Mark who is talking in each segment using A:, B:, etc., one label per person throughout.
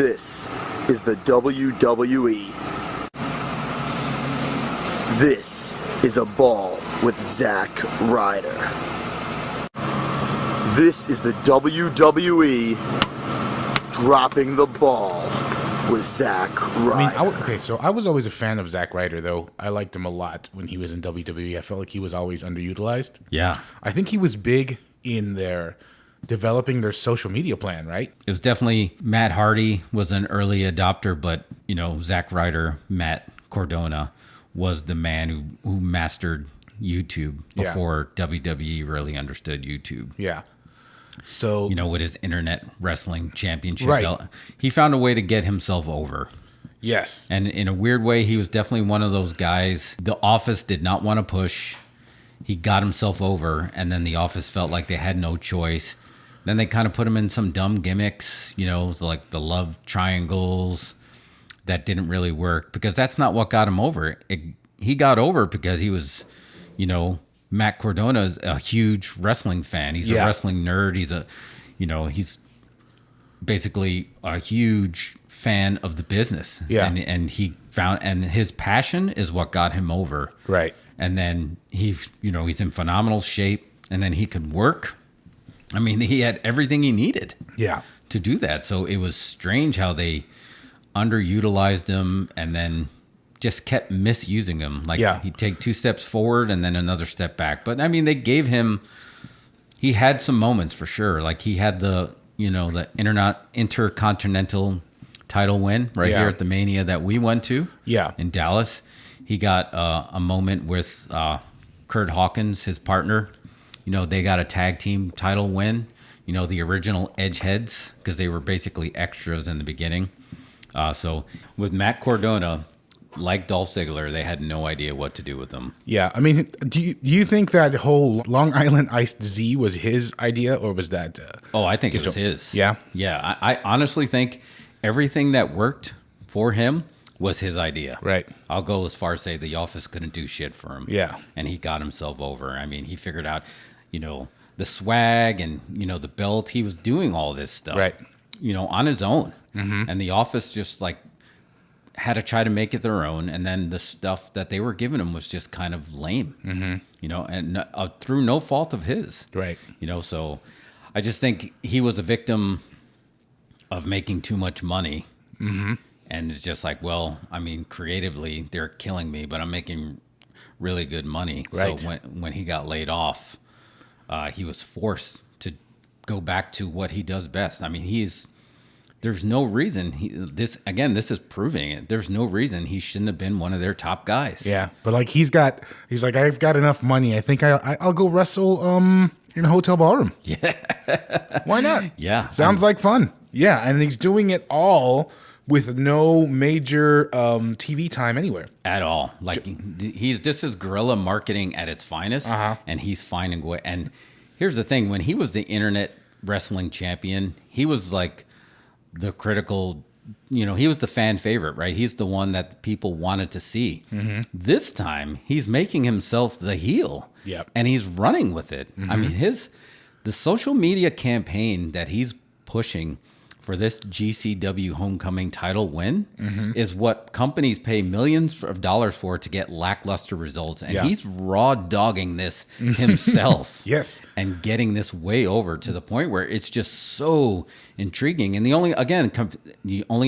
A: This is the WWE. This is a ball with Zack Ryder. This is the WWE dropping the ball with Zack Ryder.
B: So I was always a fan of Zack Ryder, though. I liked him a lot when he was in WWE. I felt like he was always underutilized.
C: Yeah.
B: I think he was big in their developing their social media plan, right?
C: It was definitely Matt Hardy was an early adopter, but, you know, Zack Ryder, Matt Cardona was the man who mastered YouTube before WWE really understood YouTube.
B: Yeah. So,
C: you know, with his internet wrestling championship belt,
B: Right.
C: he found a way to get himself over.
B: yes.
C: And in a weird way, he was definitely one of those guys The Office did not want to push. He got himself over, and then The Office felt like they had no choice. Then they kind of put him in some dumb gimmicks, you know, like the love triangles that didn't really work because that's not what got him over. He got over because he was, you know, Matt Cardona is a huge wrestling fan. He's a wrestling nerd. He's basically a huge fan of the business.
B: Yeah.
C: And he found, and his passion is what got him over.
B: Right.
C: And then he's in phenomenal shape, and then he could work. I mean, he had everything he needed to do that. So it was strange how they underutilized him and then just kept misusing him. Like he'd take 2 steps forward and then another step back. But I mean, they gave him, he had some moments for sure. Like he had the intercontinental title win here at the Mania that we went to in Dallas. He got a moment with Kurt Hawkins, his partner. You know, they got a tag team title win. You know, the original Edgeheads, because they were basically extras in the beginning. So with Matt Cardona, like Dolph Ziggler, they had no idea what to do with them.
B: Yeah. I mean, do you think that whole Long Island Iced Z was his idea, or was that...
C: I think it was his.
B: Yeah?
C: Yeah. I honestly think everything that worked for him was his idea.
B: Right.
C: I'll go as far as say The Office couldn't do shit for him.
B: Yeah.
C: And he got himself over. I mean, he figured out, you know, the swag and, you know, the belt. He was doing all this stuff,
B: Right.
C: you know, on his own. Mm-hmm. And The Office just like had to try to make it their own. And then the stuff that they were giving him was just kind of lame, you know, and through no fault of his.
B: Right.
C: You know, so I just think he was a victim of making too much money. Mm-hmm. And it's just like, well, I mean, creatively, they're killing me, but I'm making really good money.
B: Right.
C: So when he got laid off, he was forced to go back to what he does best. I mean, there's no reason this is proving it. There's no reason he shouldn't have been one of their top guys.
B: Yeah. But like, he's like, I've got enough money. I think I'll go wrestle in a hotel ballroom.
C: Yeah.
B: Why not?
C: Yeah.
B: Sounds like fun. Yeah. And he's doing it all with no major TV time anywhere
C: at all. Like this is guerrilla marketing at its finest, and he's finding a way. And here's the thing: when he was the internet wrestling champion, he was like the critical. You know, he was the fan favorite, right? He's the one that people wanted to see. Mm-hmm. This time, he's making himself the heel, and he's running with it. Mm-hmm. I mean, the social media campaign that he's pushing for this GCW homecoming title win is what companies pay millions of dollars for to get lackluster results. And he's raw dogging this himself.
B: Yes.
C: And getting this way over to the point where it's just so intriguing. And the only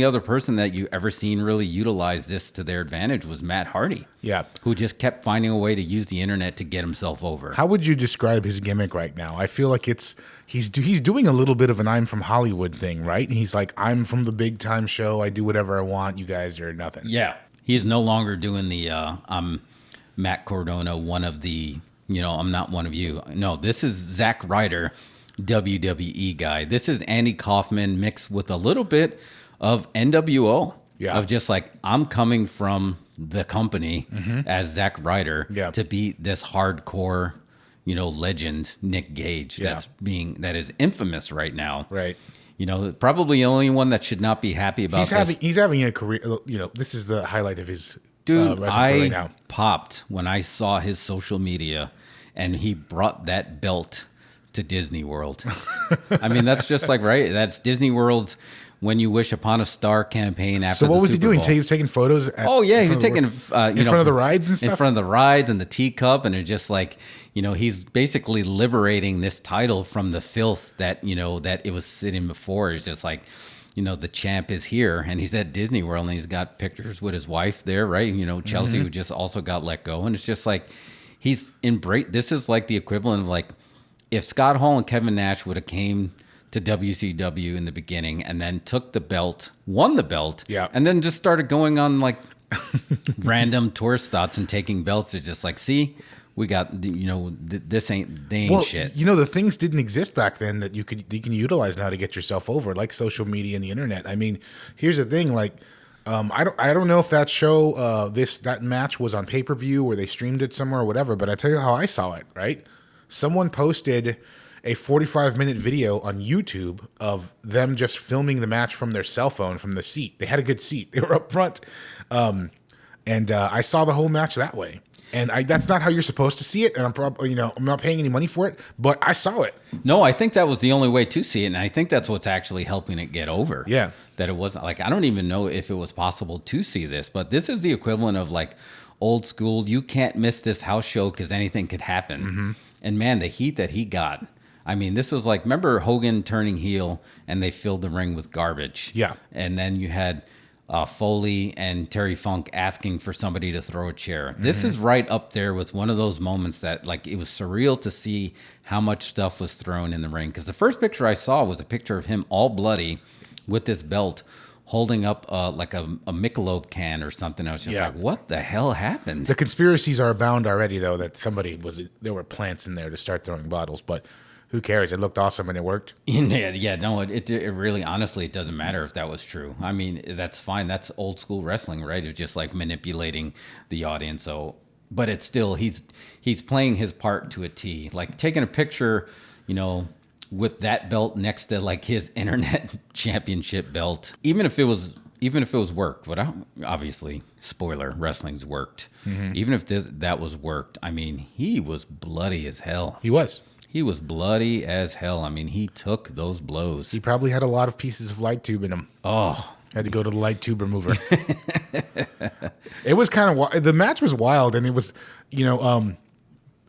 C: other person that you ever seen really utilize this to their advantage was Matt Hardy.
B: Yeah.
C: Who just kept finding a way to use the internet to get himself over.
B: How would you describe his gimmick right now? I feel like he's doing a little bit of an I'm from Hollywood thing, right? And he's like, I'm from the big time show. I do whatever I want. You guys are nothing.
C: Yeah. He's no longer doing the I'm Matt Cardona, one of the, you know, I'm not one of you. No, this is Zack Ryder, WWE guy. This is Andy Kaufman mixed with a little bit of NWO. Yeah. Of just like, I'm coming from the company as Zack Ryder to be this hardcore, you know, legend Nick Gage that is infamous right now.
B: Right.
C: You know, probably the only one that should not be happy about
B: He's having a career, you know, this is the highlight of his
C: dude,
B: wrestling career right now.
C: Popped when I saw his social media and he brought that belt to Disney World. I mean, that's just like, right? That's Disney World When You Wish Upon a Star campaign after.
B: So what
C: the
B: was he
C: Super
B: doing?
C: Bowl.
B: He was taking photos.
C: He was taking
B: in front of the rides and stuff.
C: In front of the rides and the teacup, and it's just like, he's basically liberating this title from the filth that that it was sitting before. It's just like, the champ is here, and he's at Disney World, and he's got pictures with his wife there, right? Chelsea, who just also got let go, and it's just like he's embraced. This is like the equivalent of like if Scott Hall and Kevin Nash would have came to WCW in the beginning and then took the belt, won the belt, and then just started going on like random tourist stops and taking belts. It's just like, see, we got, this ain't shit.
B: The things didn't exist back then that you can utilize now to get yourself over, like social media and the internet. I mean, here's the thing, like, I don't know if that show, that match was on pay-per-view or they streamed it somewhere or whatever, but I tell you how I saw it, right? Someone posted a 45-minute video on YouTube of them just filming the match from their cell phone from the seat. They had a good seat. They were up front. And I saw the whole match that way. And that's not how you're supposed to see it. And I'm probably, I'm not paying any money for it, but I saw it.
C: No, I think that was the only way to see it. And I think that's what's actually helping it get over.
B: Yeah.
C: That it wasn't like, I don't even know if it was possible to see this, but this is the equivalent of like old school. You can't miss this house show because anything could happen. Mm-hmm. And man, the heat that he got. I mean, this was like, remember Hogan turning heel and they filled the ring with garbage.
B: Yeah.
C: And then you had Foley and Terry Funk asking for somebody to throw a chair. Mm-hmm. This is right up there with one of those moments that like it was surreal to see how much stuff was thrown in the ring. Because the first picture I saw was a picture of him all bloody with this belt holding up like a Michelob can or something. I was just like, what the hell happened?
B: The conspiracies are abound already, though, that there were plants in there to start throwing bottles, but who cares? It looked awesome and it worked.
C: No, it really, honestly, it doesn't matter if that was true. I mean, that's fine. That's old school wrestling, right? It's just like manipulating the audience. So, but it's still, he's playing his part to a T. Like taking a picture, with that belt next to like his internet championship belt, even if it was worked, but obviously, spoiler, wrestling's worked. Mm-hmm. Even if that was worked, I mean, he was bloody as hell.
B: He was.
C: He was bloody as hell. I mean, he took those blows.
B: He probably had a lot of pieces of light tube in him.
C: Oh.
B: Had to go to the light tube remover. It was kind of, the match was wild, and it was,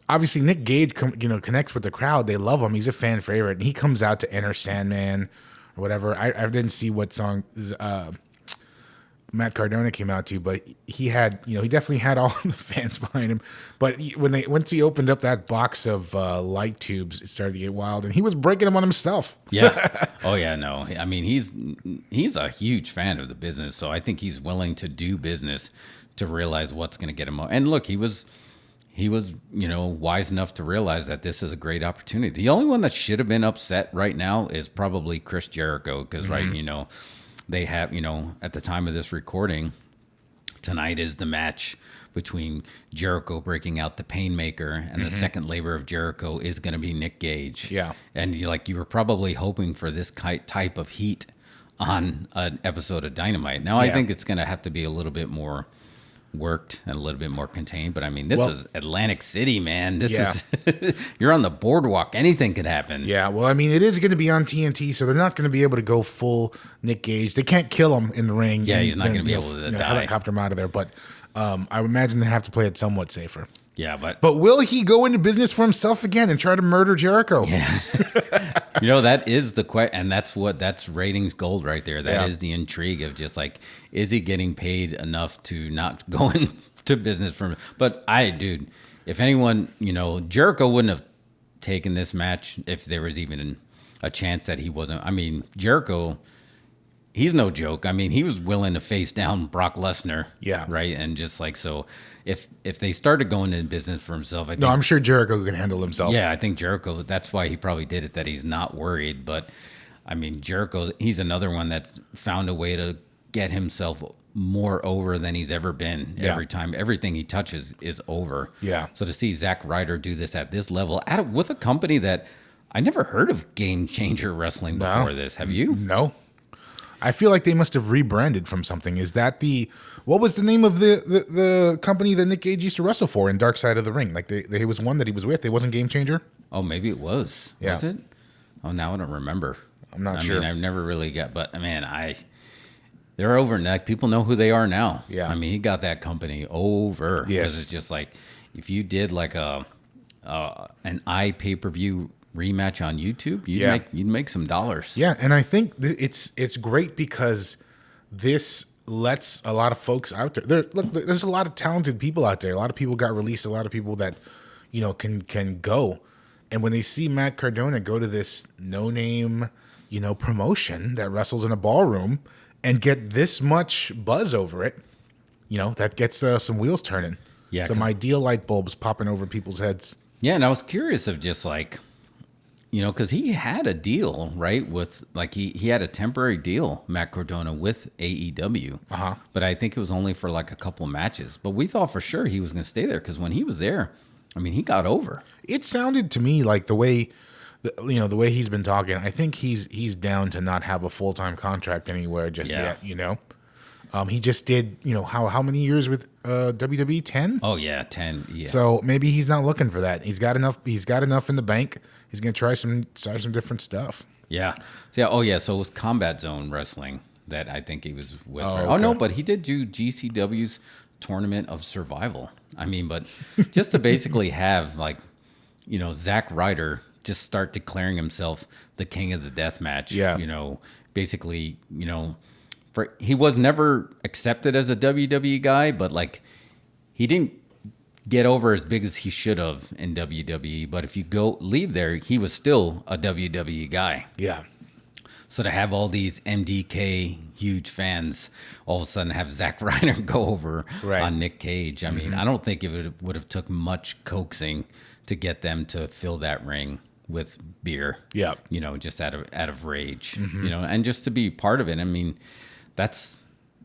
B: obviously Nick Gage, connects with the crowd. They love him. He's a fan favorite, and he comes out to Enter Sandman or whatever. I didn't see what song Matt Cardona came out to, but he had, he definitely had all the fans behind him. But once he opened up that box of light tubes, it started to get wild, and he was breaking them on himself.
C: Yeah. Oh yeah. No. I mean, he's a huge fan of the business, so I think he's willing to do business to realize what's going to get him. And look, he was, wise enough to realize that this is a great opportunity. The only one that should have been upset right now is probably Chris Jericho, because right, they have, at the time of this recording, tonight is the match between Jericho breaking out the Painmaker, and the second labor of Jericho is going to be Nick Gage.
B: Yeah.
C: And you were probably hoping for this type of heat on an episode of Dynamite. Now, I think it's going to have to be a little bit more worked and a little bit more contained, but I mean, this is Atlantic City, man. This is you're on the boardwalk. Anything could happen.
B: Yeah, well, I mean, it is going to be on TNT, so they're not going to be able to go full Nick Gage. They can't kill him in the ring.
C: Yeah, he's not going to be able to die.
B: Helicopter him out of there, but I would imagine they have to play it somewhat safer.
C: Yeah, but
B: will he go into business for himself again and try to murder Jericho?
C: Yeah. That is the question, and that's ratings gold right there. That is the intrigue of just like, is he getting paid enough to not go into business from? But if anyone, Jericho wouldn't have taken this match if there was even a chance that he wasn't. I mean, Jericho, he's no joke. I mean, he was willing to face down Brock Lesnar.
B: Yeah.
C: Right. And just like, so if they started going into business for himself, I think,
B: I'm sure Jericho can handle himself.
C: Yeah. I think Jericho, that's why he probably did it, that he's not worried. But I mean, Jericho, he's another one that's found a way to get himself more over than he's ever been.
B: Yeah.
C: Every time, everything he touches is over.
B: Yeah.
C: So to see Zack Ryder do this at this level with a company that I never heard of Game Changer Wrestling before this. Have you?
B: No. I feel like they must have rebranded from something. Is that what was the name of the company that Nick Gage used to wrestle for in Dark Side of the Ring? Like there was one that he was with. It wasn't Game Changer?
C: Oh, maybe it was.
B: Yeah.
C: Was it? Oh, now I don't remember.
B: I'm not sure.
C: I mean, I've never really got, but man, they're over. Like, people know who they are now.
B: Yeah.
C: I mean, he got that company over.
B: Yes.
C: Because it's just like, if you did like an pay-per-view rematch on YouTube, you'd make some dollars.
B: Yeah, and I think it's great because this lets a lot of folks out there. There's a lot of talented people out there. A lot of people got released. A lot of people that can go. And when they see Matt Cardona go to this no-name, promotion that wrestles in a ballroom and get this much buzz over it, that gets some wheels turning.
C: Yeah,
B: some ideal light bulbs popping over people's heads.
C: Yeah, and I was curious of just like, because he had a deal, right? With like he had a temporary deal, Matt Cardona, with AEW. But I think it was only for like a couple of matches. But we thought for sure he was going to stay there because when he was there, I mean, he got over.
B: It sounded to me like the way he's been talking. I think he's down to not have a full-time contract anywhere just yet. He just did. How many years with WWE? 10.
C: Oh yeah, 10. Yeah.
B: So maybe he's not looking for that. He's got enough. He's got enough in the bank. He's gonna try some different stuff.
C: Yeah. So it was Combat Zone Wrestling that I think he was with.
B: Okay.
C: Oh no, but he did do GCW's Tournament of Survival. I mean, but just to basically have like, Zack Ryder just start declaring himself the king of the death match.
B: Yeah.
C: Basically, he was never accepted as a WWE guy, but like he didn't get over as big as he should have in WWE. But if you leave there, he was still a WWE guy.
B: Yeah.
C: So to have all these MDK huge fans all of a sudden have Zack Ryder go over on Nick Gage. I mean, I don't think it would have took much coaxing to get them to fill that ring with beer.
B: Yeah.
C: Just out of rage. And just to be part of it. I mean, that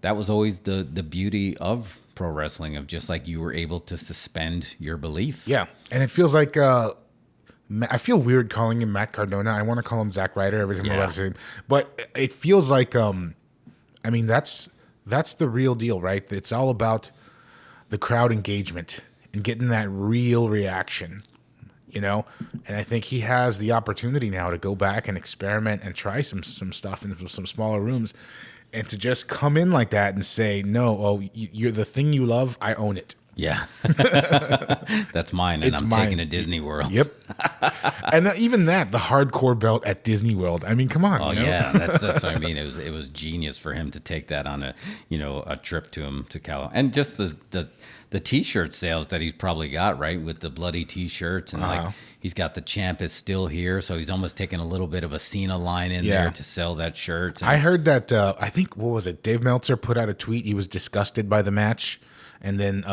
C: was always the beauty of pro wrestling, of just like you were able to suspend your belief.
B: Yeah. And it feels like I feel weird calling him Matt Cardona. I want to call him Zack Ryder every time I'm about to say him. But it feels like, that's the real deal, right? It's all about the crowd engagement and getting that real reaction, And I think he has the opportunity now to go back and experiment and try some stuff in some smaller rooms, and to just come in like that and say, no, you're the thing you love, I own it.
C: Yeah. That's mine, and I'm taking to Disney World.
B: Yep. And even the hardcore belt at Disney World. I mean, come on.
C: Oh, yeah. That's what I mean. It was genius for him to take that on a trip to Cal. And just the T-shirt sales that he's probably got, right, with the bloody T-shirts. And like he's got the champ is still here. So he's almost taking a little bit of a Cena line in there to sell that shirt. And
B: I heard that, I think, what was it? Dave Meltzer put out a tweet. He was disgusted by the match. And then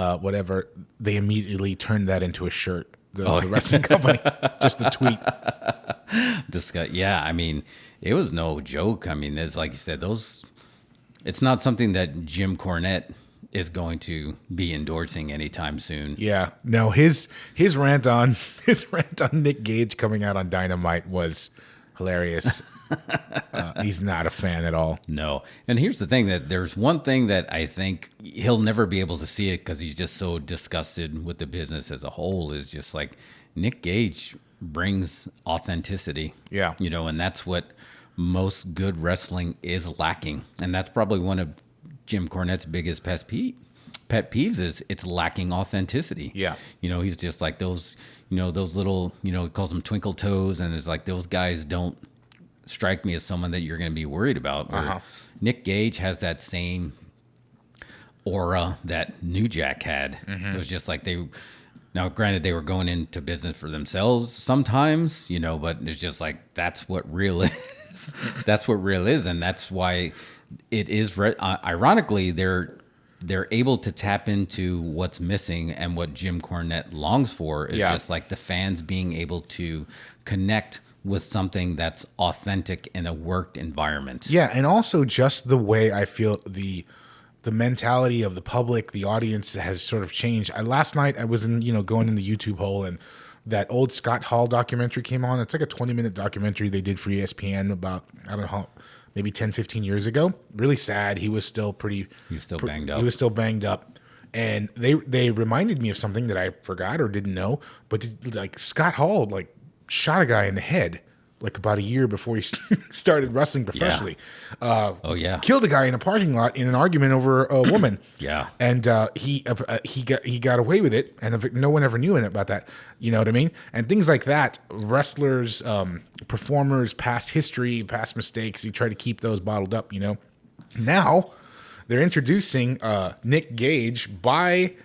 B: they immediately turned that into a shirt, the wrestling company. Just the tweet.
C: Yeah, I mean, it was no joke. I mean, there's, like you said, it's not something that Jim Cornette is going to be endorsing anytime soon.
B: Yeah. No, his rant on Nick Gage coming out on Dynamite was hilarious. He's not a fan at all.
C: No. And here's the thing, that there's one thing that I think he'll never be able to see it because he's just so disgusted with the business as a whole, is just like Nick Gage brings authenticity.
B: Yeah.
C: And that's what most good wrestling is lacking. And that's probably one of Jim Cornette's biggest pet peeves is it's lacking authenticity.
B: Yeah.
C: He's just like those little, he calls them twinkle toes, and there's like those guys don't strike me as someone that you're going to be worried about. Nick Gage has that same aura that New Jack had. It was just like now granted they were going into business for themselves sometimes, but it's just like, that's what real is. That's what real is. And that's why it is, ironically, they're able to tap into what's missing, and what Jim Cornette longs for is just like the fans being able to connect with something that's authentic in a worked environment.
B: Yeah, and also just the way I feel the mentality of the public, the audience has sort of changed. Last night I was going in the YouTube hole, and that old Scott Hall documentary came on. It's like a 20-minute documentary they did for ESPN about, I don't know, maybe 10, 15 years ago. Really sad. He was still
C: banged up.
B: He was still banged up. And they reminded me of something that I forgot or didn't know. But like Scott Hall, like, shot a guy in the head like about a year before he started wrestling professionally.
C: Oh yeah.
B: Killed a guy in a parking lot in an argument over a woman.
C: Yeah.
B: And he got away with it, and no one ever knew about that. You know what I mean? And things like that. Wrestlers, performers, past history, past mistakes. You try to keep those bottled up. You know. Now they're introducing Nick Gage by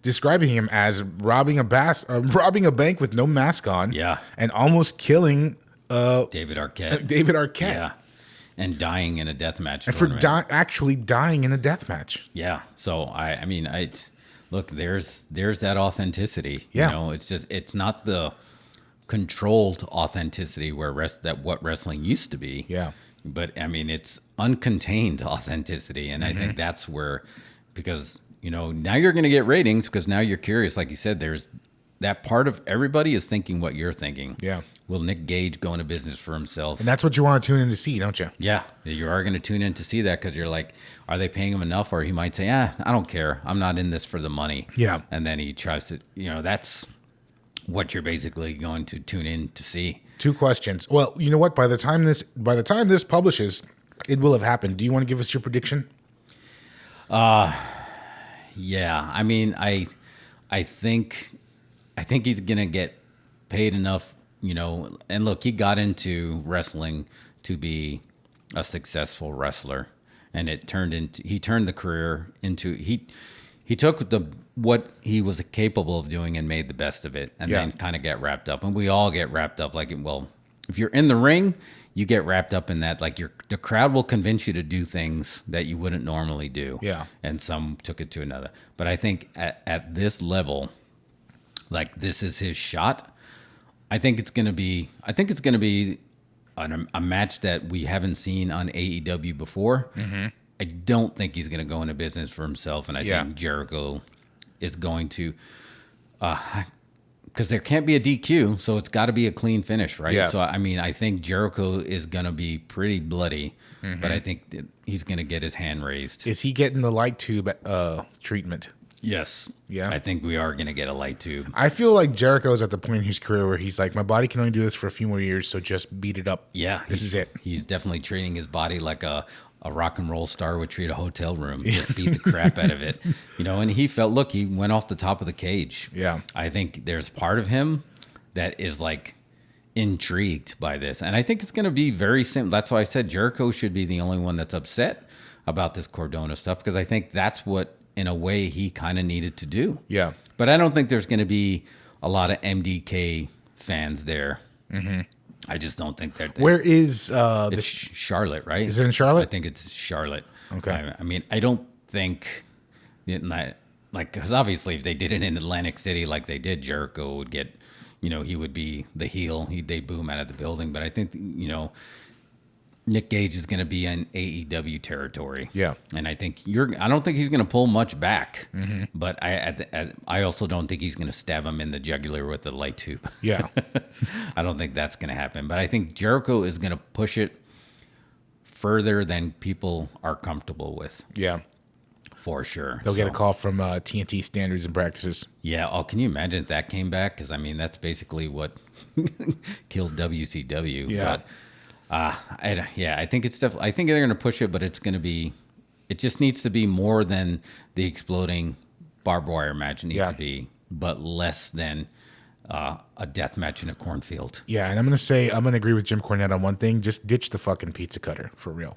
B: describing him as robbing a bank with no mask on.
C: Yeah.
B: And almost killing
C: David Arquette. Yeah. And dying in a death match.
B: And for actually dying in a death match.
C: Yeah. So I mean, look, there's that authenticity.
B: Yeah.
C: You know, it's not the controlled authenticity where what wrestling used to be.
B: Yeah.
C: But I mean, it's uncontained authenticity. And I think that's where, because, you know, now you're going to get ratings because now you're curious. Like you said, there's that part of everybody is thinking what you're thinking.
B: Yeah.
C: Will Nick Gage go into business for himself?
B: And that's what you want to tune in to see, don't you?
C: Yeah. You are going to tune in to see that because you're like, are they paying him enough? Or he might say, I don't care. I'm not in this for the money. Yeah. And then he tries to, you know, that's what you're basically going to tune in to see.
B: 2 questions. Well, you know what? By the time this publishes, it will have happened. Do you want to give us your prediction?
C: Yeah. I mean, I think he's gonna get paid enough, you know. And look, he got into wrestling to be a successful wrestler, and he turned the career into he took what he was capable of doing and made the best of it, and then kind of get wrapped up. And we all get wrapped up. Like, well, if you're in the ring, you get wrapped up in that. Like, the crowd will convince you to do things that you wouldn't normally do. Yeah. And some took it to another. But I think at this level, like, this is his shot. I think it's gonna be a match that we haven't seen on AEW before. Mm-hmm. I don't think he's gonna go into business for himself, and I think Jericho is going to, because there can't be a DQ, so it's got to be a clean finish, right? Yeah. So I mean, I think Jericho is gonna be pretty bloody, but I think that he's gonna get his hand raised.
B: Is he getting the light tube treatment?
C: Yes.
B: Yeah.
C: I think we are gonna get a light tube.
B: I feel like Jericho is at the point in his career where he's like, my body can only do this for a few more years, so just beat it up.
C: Yeah.
B: This is it.
C: He's definitely treating his body like a rock and roll star would treat a hotel room. Just beat the crap out of it. You know, and he went off the top of the cage. Yeah. I think there's part of him that is like intrigued by this. And I think it's going to be very simple. That's why I said Jericho should be the only one that's upset about this Cardona stuff, because I think that's what, in a way, he kind of needed to do. Yeah. But I don't think there's going to be a lot of MDK fans there. Mm-hmm. I just don't think that.
B: Where is
C: it's Charlotte, right?
B: Is it in Charlotte?
C: I think it's Charlotte.
B: Okay.
C: I mean, I don't think, because obviously if they did it in Atlantic City like they did, Jericho would get, you know, he would be the heel. They'd boo him out of the building. But I think, you know, Nick Gage is going to be in AEW territory. Yeah. And I think I don't think he's going to pull much back, but I also don't think he's going to stab him in the jugular with the light tube. Yeah. I don't think that's going to happen, but I think Jericho is going to push it further than people are comfortable with. Yeah. For sure.
B: They'll get a call from TNT Standards and Practices.
C: Yeah. Oh, can you imagine if that came back? Because, I mean, that's basically what killed WCW. Yeah. But, I think it's definitely. I think they're going to push it, but it's going to be. It just needs to be more than the exploding barbed wire match needs to be, but less than a death match in a cornfield.
B: Yeah, and I'm going to agree with Jim Cornette on one thing. Just ditch the fucking pizza cutter for real.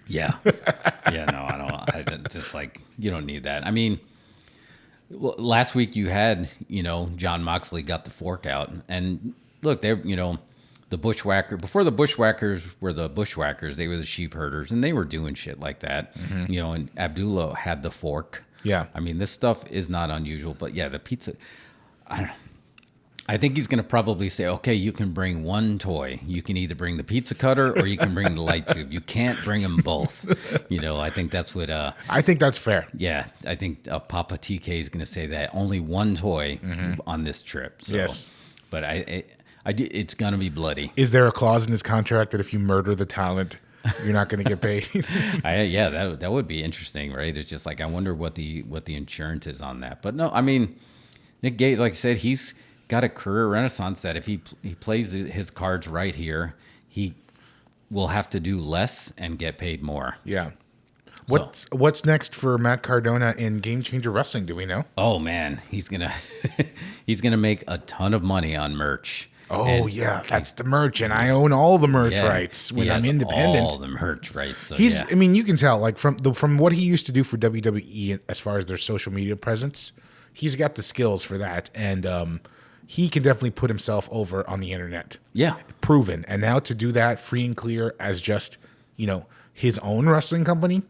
C: Yeah. Yeah. No, I don't. Just like, you don't need that. I mean, last week you had, you know, John Moxley got the fork out, and look, they're, you know. Before the Bushwhackers were the Bushwhackers, they were the sheep herders, and they were doing shit like that. Mm-hmm. You know, and Abdullah had the fork. Yeah. I mean, this stuff is not unusual, but yeah, the pizza, I think he's going to probably say, okay, you can bring one toy. You can either bring the pizza cutter or you can bring the light tube. You can't bring them both. You know, I think that's what...
B: I think that's fair.
C: Yeah, I think Papa TK is going to say that. Only one toy on this trip. So, yes. But it's going to be bloody.
B: Is there a clause in his contract that if you murder the talent, you're not going to get paid?
C: Yeah, that would be interesting, right? It's just like, I wonder what the insurance is on that. But no, I mean, Nick Gage, like I said, he's got a career renaissance that if he plays his cards right here, he will have to do less and get paid more.
B: Yeah. What's next for Matt Cardona in Game Changer Wrestling? Do we know?
C: Oh man, he's gonna make a ton of money on merch.
B: Oh
C: And
B: yeah, that's the merch, and I own all the merch rights when I'm independent.
C: All the merch rights. So,
B: I mean, you can tell like from what he used to do for WWE as far as their social media presence, he's got the skills for that, and he can definitely put himself over on the internet.
C: Yeah,
B: proven. And now to do that free and clear as just his own wrestling company,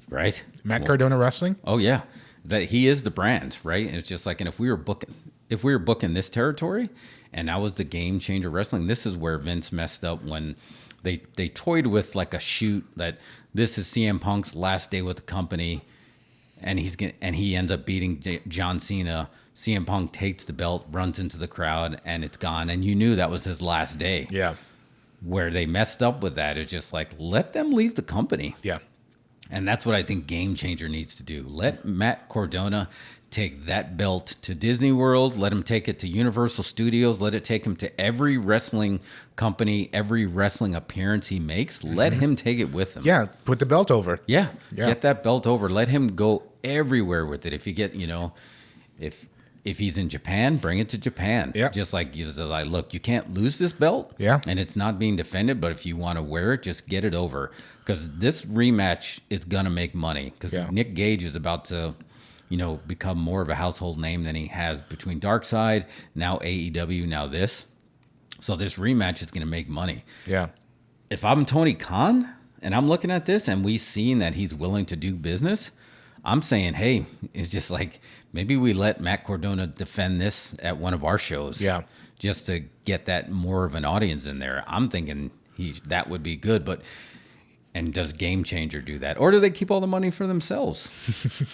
C: right?
B: Matt Cardona Wrestling.
C: Oh yeah, that he is the brand, right? And it's just like, and if we were booking this territory. And that was the Game Changer Wrestling. This is where Vince messed up when they toyed with like a shoot that this is CM Punk's last day with the company, and he ends up beating John Cena. CM Punk takes the belt, runs into the crowd, and it's gone. And you knew that was his last day.
B: Yeah.
C: Where they messed up with that is just like, let them leave the company.
B: Yeah.
C: And that's what I think Game Changer needs to do. Let Matt Cardona take that belt to Disney World. Let him take it to Universal Studios. Let it take him to every wrestling company, every wrestling appearance he makes. Let him take it with him.
B: Yeah, put the belt over.
C: Yeah, get that belt over. Let him go everywhere with it. If you get, if he's in Japan, bring it to Japan.
B: Yeah.
C: Just like, look, you can't lose this belt.
B: Yeah.
C: And it's not being defended, but if you want to wear it, just get it over. Because this rematch is going to make money. Because Nick Gage is about to, become more of a household name than he has between Darkside, now AEW, now this. So this rematch is going to make money.
B: Yeah.
C: If I'm Tony Khan and I'm looking at this and we've seen that he's willing to do business, I'm saying, hey, it's just like maybe we let Matt Cardona defend this at one of our shows.
B: Yeah.
C: Just to get that more of an audience in there. I'm thinking that would be good, and does Game Changer do that, or do they keep all the money for themselves?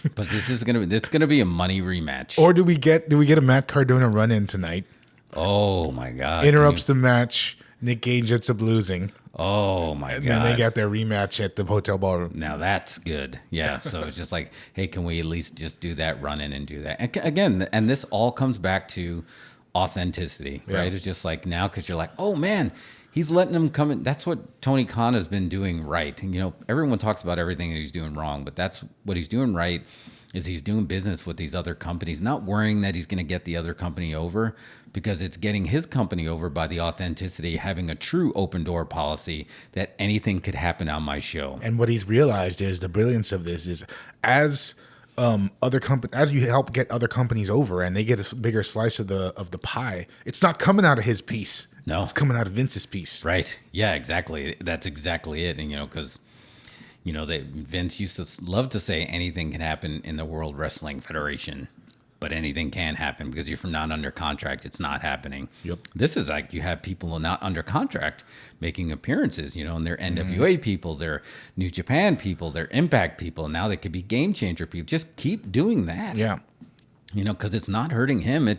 C: Because it's gonna be a money rematch.
B: Or do we get a Matt Cardona run in tonight?
C: Oh my God!
B: Interrupts the match. Nick Gage ends up losing.
C: Oh my God!
B: And then they got their rematch at the hotel ballroom.
C: Now that's good. Yeah. So it's just like, hey, can we at least just do that run in and do that? And again, and this all comes back to authenticity, right? It's just like now, because you're like, oh man, he's letting them come in. That's what Tony Khan has been doing right. And, everyone talks about everything that he's doing wrong, but that's what he's doing right is he's doing business with these other companies, not worrying that he's going to get the other company over, because it's getting his company over by the authenticity, having a true open door policy that anything could happen on my show.
B: And what he's realized is the brilliance of this is as you help get other companies over and they get a bigger slice of the pie, it's not coming out of his piece.
C: No,
B: it's coming out of Vince's piece.
C: Right. Yeah, exactly. That's exactly it. And, because, Vince used to love to say anything can happen in the World Wrestling Federation, but anything can happen because you're not under contract. It's not happening.
B: Yep.
C: This is like you have people not under contract making appearances, and they're NWA people, they're New Japan people, they're Impact people. Now they could be Game Changer people. Just keep doing that.
B: Yeah.
C: Because it's not hurting him.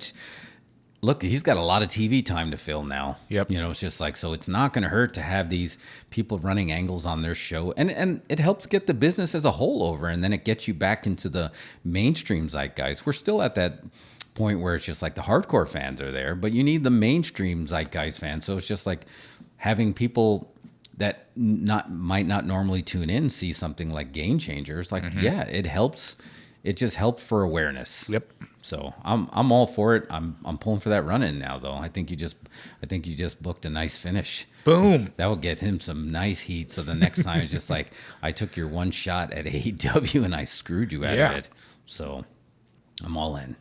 C: Look, he's got a lot of TV time to fill now.
B: Yep.
C: It's just like, so it's not going to hurt to have these people running angles on their show. And it helps get the business as a whole over. And then it gets you back into the mainstream zeitgeist. We're still at that point where it's just like the hardcore fans are there, but you need the mainstream zeitgeist fans. So it's just like having people that might not normally tune in see something like Game Changers. Like, yeah, it helps. It just helped for awareness.
B: Yep.
C: So I'm all for it. I'm pulling for that run in now, though. I think you just booked a nice finish.
B: Boom.
C: That will get him some nice heat. So the next time it's just like, I took your one shot at AEW and I screwed you out of it. So I'm all in.